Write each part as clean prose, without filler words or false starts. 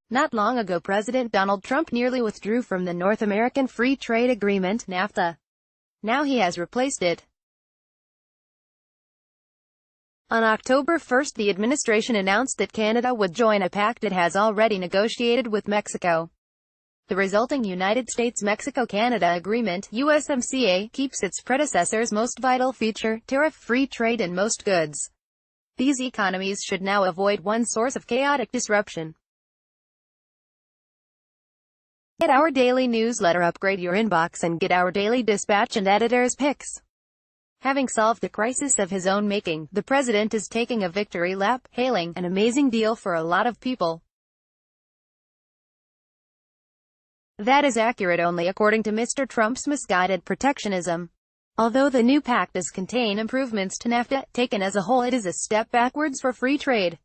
Not long ago, President Donald Trump nearly withdrew from the North American Free Trade Agreement, NAFTA. Now he has replaced it. On October 1, the administration announced that Canada would join a pact it has already negotiated with Mexico. The resulting United States-Mexico-Canada Agreement, USMCA, keeps its predecessor's most vital feature, tariff-free trade in most goods. These economies should now avoid one source of chaotic disruption. Get our daily newsletter, upgrade your inbox, and get our daily dispatch and editor's picks. Having solved the crisis of his own making, the president is taking a victory lap, hailing an amazing deal for a lot of people. That is accurate only according to Mr. Trump's misguided protectionism. Although the new pact does contain improvements to NAFTA, taken as a whole it is a step backwards for free trade.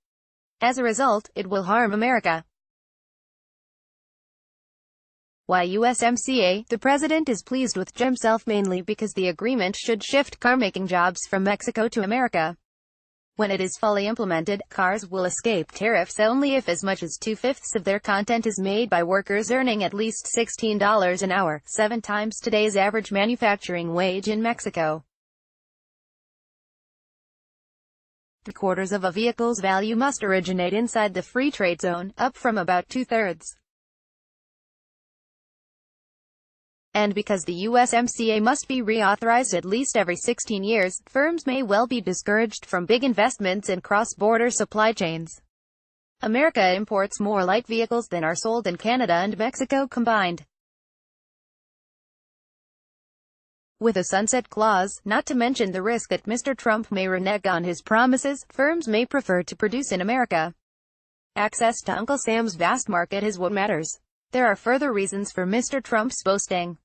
As a result, it will harm America. Why USMCA? The president is pleased with himself mainly because the agreement should shift car-making jobs from Mexico to America. When it is fully implemented, cars will escape tariffs only if as much as 2/5 of their content is made by workers earning at least $16 an hour, 7 times today's average manufacturing wage in Mexico. 3/4 of a vehicle's value must originate inside the free trade zone, up from about 2/3. And because the USMCA must be reauthorized at least every 16 years, firms may well be discouraged from big investments in cross-border supply chains. America imports more light vehicles than are sold in Canada and Mexico combined. With a sunset clause, not to mention the risk that Mr. Trump may renege on his promises, firms may prefer to produce in America. Access to Uncle Sam's vast market is what matters. There are further reasons for Mr. Trump's boasting.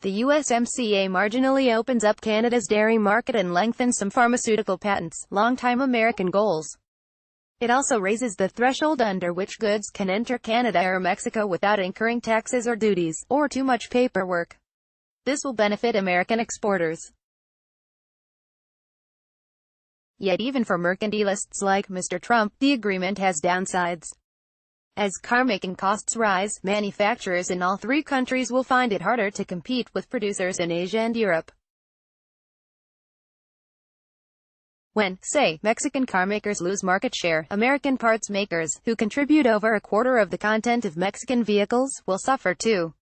The USMCA marginally opens up Canada's dairy market and lengthens some pharmaceutical patents, long-time American goals. It also raises the threshold under which goods can enter Canada or Mexico without incurring taxes or duties, or too much paperwork. This will benefit American exporters. Yet even for mercantilists like Mr. Trump, the agreement has downsides. As car-making costs rise, manufacturers in all 3 countries will find it harder to compete with producers in Asia and Europe. When, say, Mexican carmakers lose market share, American parts makers, who contribute over 1/4 of the content of Mexican vehicles, will suffer too.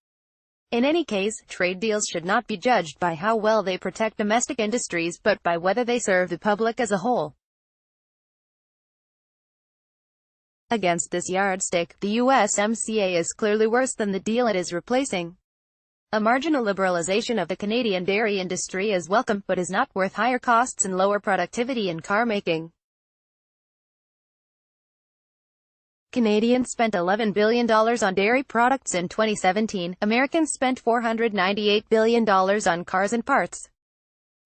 In any case, trade deals should not be judged by how well they protect domestic industries but by whether they serve the public as a whole. Against this yardstick, the USMCA is clearly worse than the deal it is replacing. A marginal liberalization of the Canadian dairy industry is welcome, but is not worth higher costs and lower productivity in car making. Canadians spent $11 billion on dairy products in 2017, Americans spent $498 billion on cars and parts.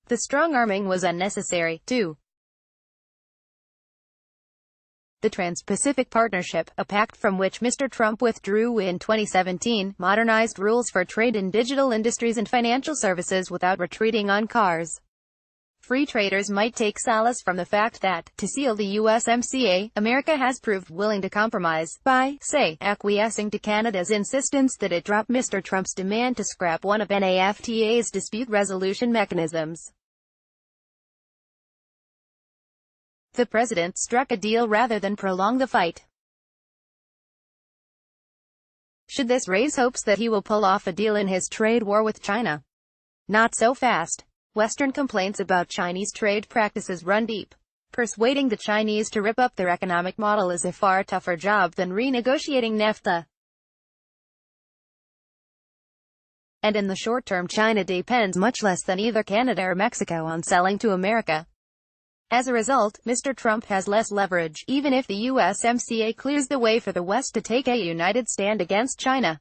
The strong-arming was unnecessary, too. The Trans-Pacific Partnership, a pact from which Mr. Trump withdrew in 2017, modernized rules for trade in digital industries and financial services without retreating on cars. Free traders might take solace from the fact that, to seal the USMCA, America has proved willing to compromise, by, say, acquiescing to Canada's insistence that it drop Mr. Trump's demand to scrap one of NAFTA's dispute resolution mechanisms. The president struck a deal rather than prolong the fight. Should this raise hopes that he will pull off a deal in his trade war with China? Not so fast. Western complaints about Chinese trade practices run deep. Persuading the Chinese to rip up their economic model is a far tougher job than renegotiating NAFTA. And in the short term, China depends much less than either Canada or Mexico on selling to America. As a result, Mr. Trump has less leverage, even if the USMCA clears the way for the West to take a united stand against China.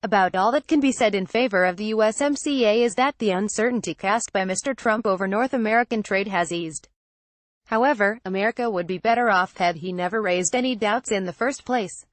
About all that can be said in favor of the USMCA is that the uncertainty cast by Mr. Trump over North American trade has eased. However, America would be better off had he never raised any doubts in the first place.